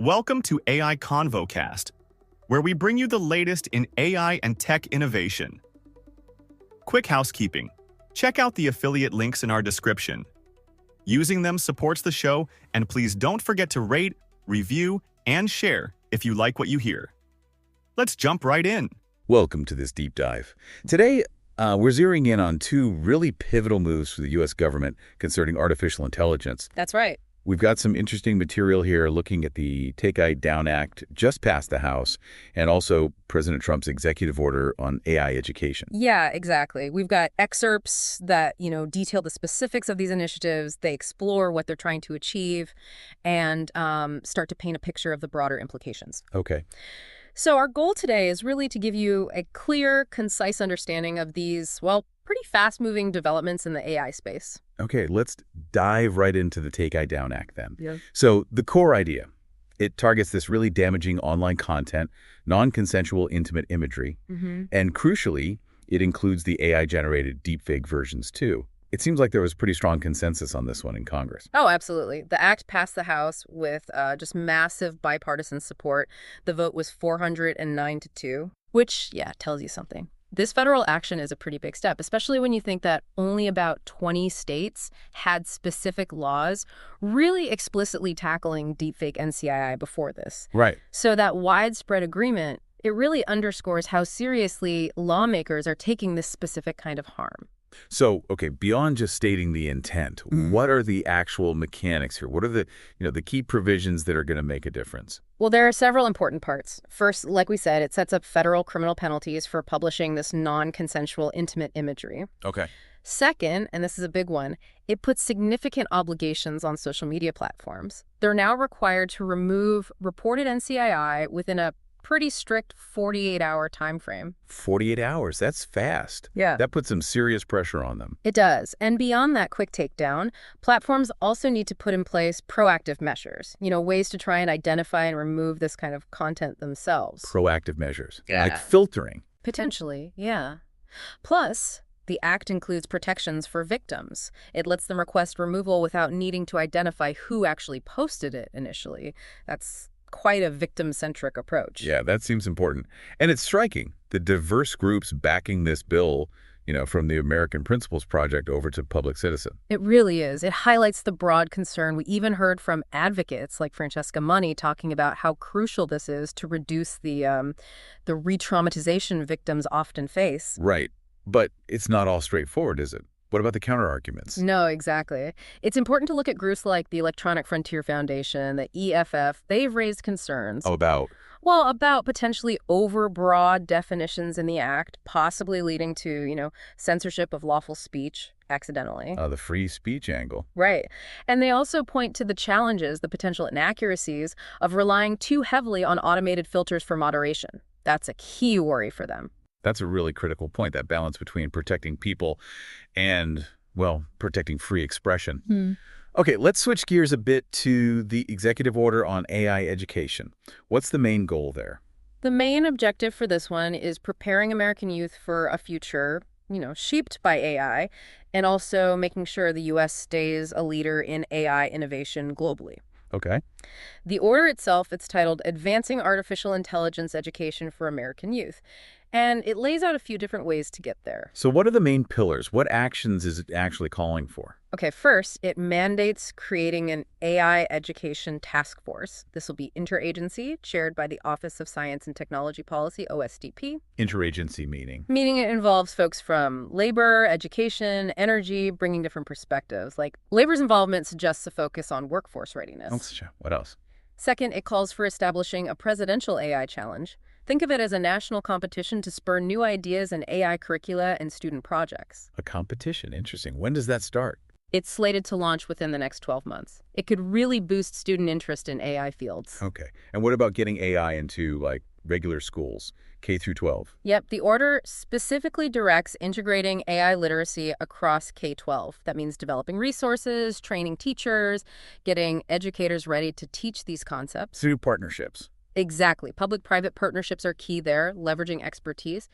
Welcome to AI ConvoCast, where we bring you the latest in AI and tech innovation. Quick housekeeping. Check out the affiliate links in our description. Using them supports the show, and please don't forget to rate, review, and share if you like what you hear. Let's jump right in. Welcome to this deep dive. Today, we're zeroing in on two really pivotal moves for the U.S. government concerning artificial intelligence. That's right. We've got some interesting material here looking at the Take AI Down Act just passed the House, and also President Trump's executive order on AI education. Yeah, exactly. We've got excerpts that, detail the specifics of these initiatives. They explore what they're trying to achieve and start to paint a picture of the broader implications. Okay. So our goal today is really to give you a clear, concise understanding of these, pretty fast-moving developments in the AI space. Okay, let's dive right into the Take AI Down Act then. Yeah. So the core idea, it targets this really damaging online content, non-consensual intimate imagery, and crucially, it includes the AI-generated deepfake versions too. It seems like there was pretty strong consensus on this one in Congress. Oh, absolutely. The act passed the House with just massive bipartisan support. The vote was 409-2, which, tells you something. This federal action is a pretty big step, especially when you think that only about 20 states had specific laws really explicitly tackling deepfake NCII before this. Right. So that widespread agreement, it really underscores how seriously lawmakers are taking this specific kind of harm. So, okay, beyond just stating the intent, what are the actual mechanics here? What are the key provisions that are going to make a difference? Well, there are several important parts. First, like we said, it sets up federal criminal penalties for publishing this non-consensual intimate imagery. Okay. Second, and this is a big one, it puts significant obligations on social media platforms. They're now required to remove reported NCII within a pretty strict 48-hour time frame. 48 hours, that's fast. Yeah. That puts some serious pressure on them. It does. And beyond that quick takedown, platforms also need to put in place proactive measures, ways to try and identify and remove this kind of content themselves. Proactive measures, Yeah. like filtering. Potentially, yeah. Plus, the act includes protections for victims. It lets them request removal without needing to identify who actually posted it initially. That's quite a victim-centric approach. Yeah, that seems important. And it's striking, the diverse groups backing this bill, from the American Principles Project over to Public Citizen. It really is. It highlights the broad concern. We even heard from advocates like Francesca Money talking about how crucial this is to reduce the re-traumatization victims often face. Right. But it's not all straightforward, is it? What about the counter-arguments? No, exactly. It's important to look at groups like the Electronic Frontier Foundation, the EFF. They've raised concerns. Oh, about? Well, about potentially overbroad definitions in the act, possibly leading to, censorship of lawful speech accidentally. The free speech angle. Right. And they also point to the challenges, the potential inaccuracies of relying too heavily on automated filters for moderation. That's a key worry for them. That's a really critical point, that balance between protecting people and, protecting free expression. Okay, let's switch gears a bit to the executive order on AI education. What's the main goal there? The main objective for this one is preparing American youth for a future, shaped by AI, and also making sure the U.S. stays a leader in AI innovation globally. Okay. The order itself, it's titled Advancing Artificial Intelligence Education for American Youth. And it lays out a few different ways to get there. So what are the main pillars? What actions is it actually calling for? Okay, first, it mandates creating an AI education task force. This will be interagency, chaired by the Office of Science and Technology Policy, OSDP. Interagency meaning? Meaning it involves folks from labor, education, energy, bringing different perspectives. Like, labor's involvement suggests a focus on workforce readiness. What else? Second, it calls for establishing a presidential AI challenge. Think of it as a national competition to spur new ideas in AI curricula and student projects. A competition, interesting. When does that start? It's slated to launch within the next 12 months. It could really boost student interest in AI fields. Okay. And what about getting AI into, regular schools, K through 12? Yep, the order specifically directs integrating AI literacy across K-12. That means developing resources, training teachers, getting educators ready to teach these concepts. Through partnerships. Exactly. Public-private partnerships are key there, leveraging expertise.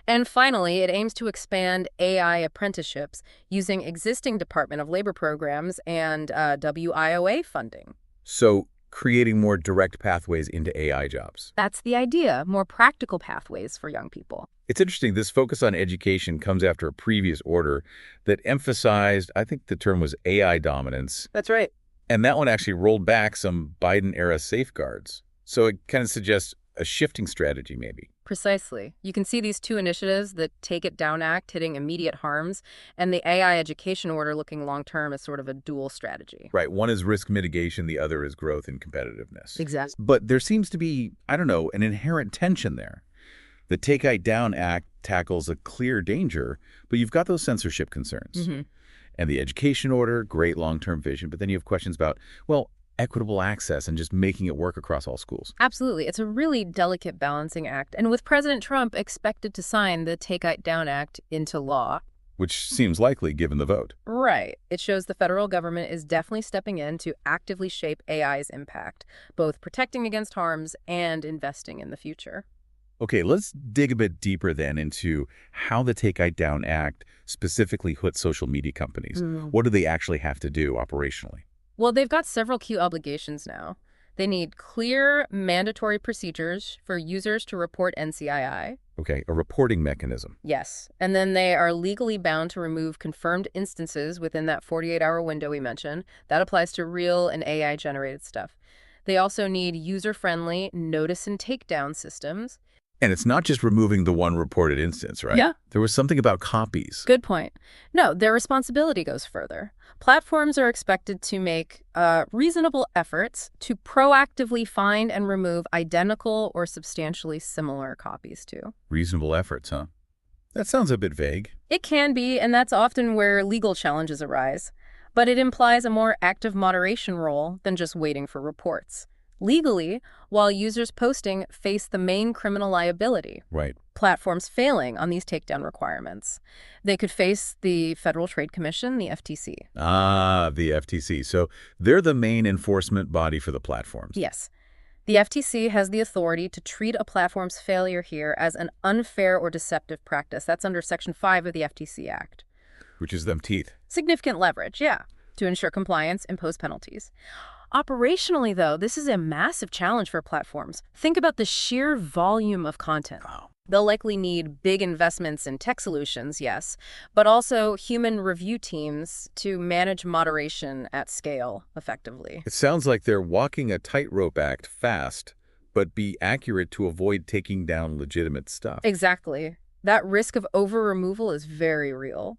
And finally, it aims to expand AI apprenticeships using existing Department of Labor programs and WIOA funding. So creating more direct pathways into AI jobs. That's the idea, more practical pathways for young people. It's interesting, this focus on education comes after a previous order that emphasized, I think the term was AI dominance, That's right. and that one actually rolled back some Biden-era safeguards. So it kind of suggests a shifting strategy, maybe. Precisely. You can see these two initiatives, the Take It Down Act hitting immediate harms, and the AI education order looking long-term as sort of a dual strategy. Right, one is risk mitigation, the other is growth and competitiveness. Exactly. But there seems to be, I don't know, an inherent tension there. The Take It Down Act tackles a clear danger, but you've got those censorship concerns. And the education order, great long-term vision, but then you have questions about, well, equitable access and just making it work across all schools. Absolutely. It's a really delicate balancing act. And with President Trump expected to sign the Take It Down Act into law. Which seems likely given the vote. Right. It shows the federal government is definitely stepping in to actively shape AI's impact, both protecting against harms and investing in the future. Okay, let's dig a bit deeper then into how the Take It Down Act specifically hooks social media companies. What do they actually have to do operationally? Well, they've got several key obligations now. They need clear, mandatory procedures for users to report NCII. Okay, a reporting mechanism. Yes. And then they are legally bound to remove confirmed instances within that 48-hour window we mentioned. That applies to real and AI-generated stuff. They also need user-friendly notice and takedown systems. And it's not just removing the one reported instance, right? Yeah. There was something about copies. Good point. No, their responsibility goes further. Platforms are expected to make reasonable efforts to proactively find and remove identical or substantially similar copies too. Reasonable efforts, huh? That sounds a bit vague. It can be, and that's often where legal challenges arise. But it implies a more active moderation role than just waiting for reports. Legally, while users posting face the main criminal liability. Right. Platforms failing on these takedown requirements. They could face the Federal Trade Commission, the FTC. Ah, the FTC. So they're the main enforcement body for the platforms. Yes. The FTC has the authority to treat a platform's failure here as an unfair or deceptive practice. That's under Section 5 of the FTC Act. Which is them teeth. Significant leverage, yeah, to ensure compliance, impose penalties. Operationally, though, this is a massive challenge for platforms. Think about the sheer volume of content. Wow. They'll likely need big investments in tech solutions, yes, but also human review teams to manage moderation at scale effectively. It sounds like they're walking a tightrope act fast, but be accurate to avoid taking down legitimate stuff. Exactly. That risk of over-removal is very real.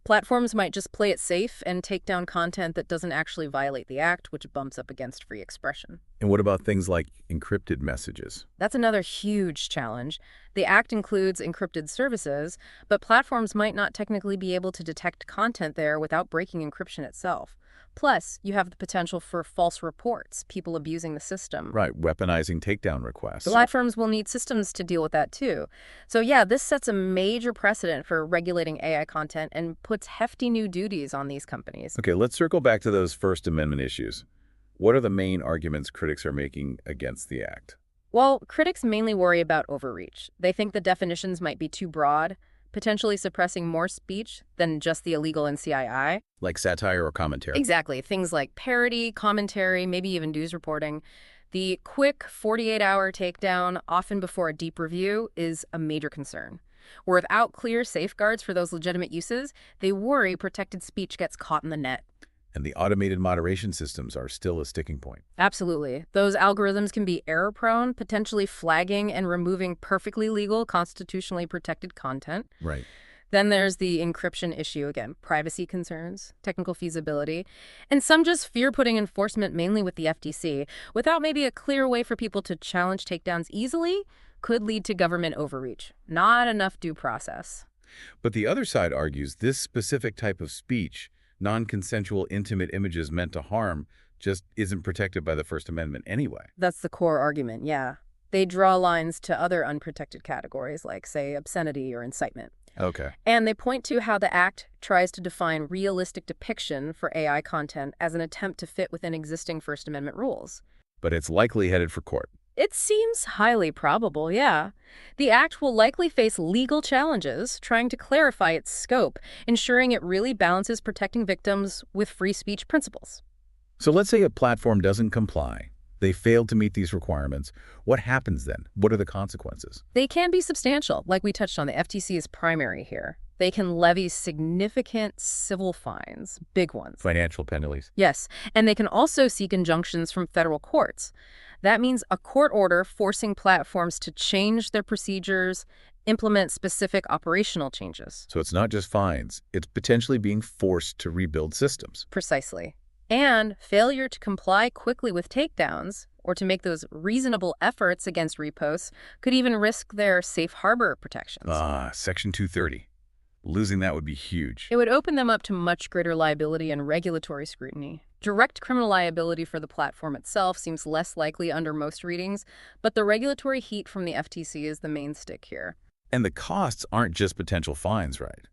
Platforms might just play it safe and take down content that doesn't actually violate the act, which bumps up against free expression. And what about things like encrypted messages? That's another huge challenge. The act includes encrypted services, but platforms might not technically be able to detect content there without breaking encryption itself. Plus, you have the potential for false reports, people abusing the system. Right, weaponizing takedown requests. Platforms will need systems to deal with that too. So yeah, this sets a major precedent for regulating AI content and puts hefty new duties on these companies. Okay, let's circle back to those First Amendment issues. What are the main arguments critics are making against the act? Well, critics mainly worry about overreach. They think the definitions might be too broad, potentially suppressing more speech than just the illegal NCII. Like satire or commentary? Exactly. Things like parody, commentary, maybe even news reporting. The quick 48-hour takedown, often before a deep review, is a major concern. Without clear safeguards for those legitimate uses, they worry protected speech gets caught in the net. And the automated moderation systems are still a sticking point. Absolutely. Those algorithms can be error-prone, potentially flagging and removing perfectly legal, constitutionally protected content. Right. Then there's the encryption issue again, privacy concerns, technical feasibility, and some just fear putting enforcement mainly with the FTC, without maybe a clear way for people to challenge takedowns easily, could lead to government overreach. Not enough due process. But the other side argues this specific type of speech, non-consensual intimate images meant to harm, just isn't protected by the First Amendment anyway. That's the core argument, yeah. They draw lines to other unprotected categories like, say, obscenity or incitement. Okay. And they point to how the Act tries to define realistic depiction for AI content as an attempt to fit within existing First Amendment rules. But it's likely headed for court. It seems highly probable, yeah. The Act will likely face legal challenges trying to clarify its scope, ensuring it really balances protecting victims with free speech principles. So let's say a platform doesn't comply. They failed to meet these requirements. What happens then? What are the consequences? They can be substantial. Like we touched on, the FTC is primary here. They can levy significant civil fines, big ones. Financial penalties. Yes, and they can also seek injunctions from federal courts. That means a court order forcing platforms to change their procedures, implement specific operational changes. So it's not just fines. It's potentially being forced to rebuild systems. Precisely. And failure to comply quickly with takedowns or to make those reasonable efforts against reposts could even risk their safe harbor protections. Section 230. Losing that would be huge. It would open them up to much greater liability and regulatory scrutiny. Direct criminal liability for the platform itself seems less likely under most readings, but the regulatory heat from the FTC is the main stick here. And the costs aren't just potential fines, right?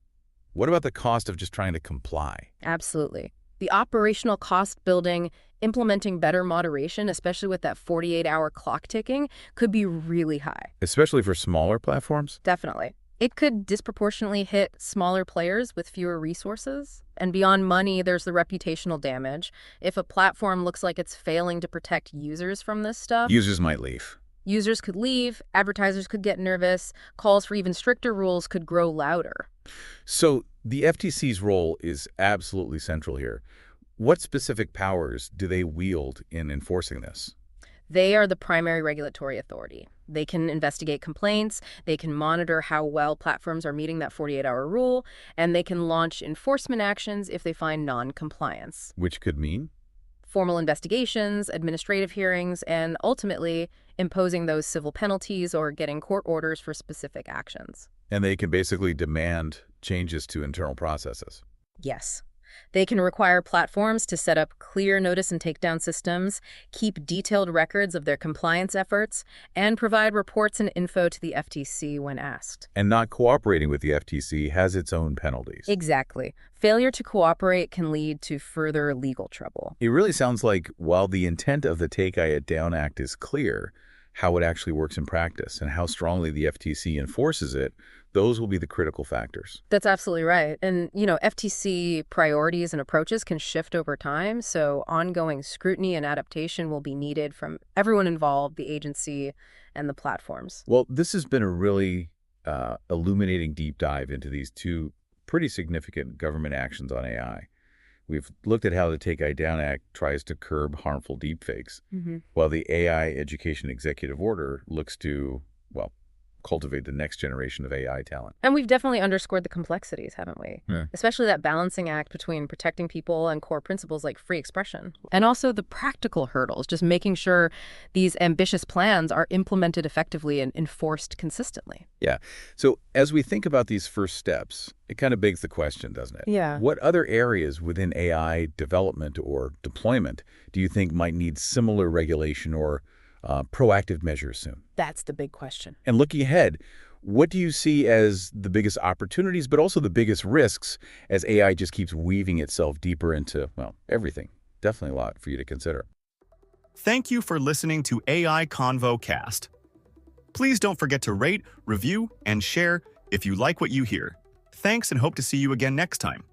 What about the cost of just trying to comply? Absolutely. The operational cost building, implementing better moderation, especially with that 48-hour clock ticking, could be really high. Especially for smaller platforms? Definitely. It could disproportionately hit smaller players with fewer resources. And beyond money, there's the reputational damage. If a platform looks like it's failing to protect users from this stuff, Users might leave. users could leave, advertisers could get nervous, calls for even stricter rules could grow louder. So the FTC's role is absolutely central here. What specific powers do they wield in enforcing this? They are the primary regulatory authority. They can investigate complaints, they can monitor how well platforms are meeting that 48-hour rule, and they can launch enforcement actions if they find non-compliance. Which could mean? Formal investigations, administrative hearings, and ultimately imposing those civil penalties or getting court orders for specific actions. And they can basically demand changes to internal processes. Yes. They can require platforms to set up clear notice and takedown systems, keep detailed records of their compliance efforts, and provide reports and info to the FTC when asked. And not cooperating with the FTC has its own penalties. Exactly. Failure to cooperate can lead to further legal trouble. It really sounds like while the intent of the Take AI Down Act is clear, how it actually works in practice and how strongly the FTC enforces it, those will be the critical factors. That's absolutely right. And, FTC priorities and approaches can shift over time, so ongoing scrutiny and adaptation will be needed from everyone involved, the agency and the platforms. Well, this has been a really illuminating deep dive into these two pretty significant government actions on AI. We've looked at how the Take AI Down Act tries to curb harmful deepfakes, while the AI Education Executive Order looks to, cultivate the next generation of AI talent. And we've definitely underscored the complexities, haven't we? Yeah. Especially that balancing act between protecting people and core principles like free expression. And also the practical hurdles, just making sure these ambitious plans are implemented effectively and enforced consistently. Yeah. So as we think about these first steps, it kind of begs the question, doesn't it? Yeah. What other areas within AI development or deployment do you think might need similar regulation or proactive measures soon? That's the big question. And looking ahead, what do you see as the biggest opportunities, but also the biggest risks as AI just keeps weaving itself deeper into, everything? Definitely a lot for you to consider. Thank you for listening to AI Convo Cast. Please don't forget to rate, review, and share if you like what you hear. Thanks and hope to see you again next time.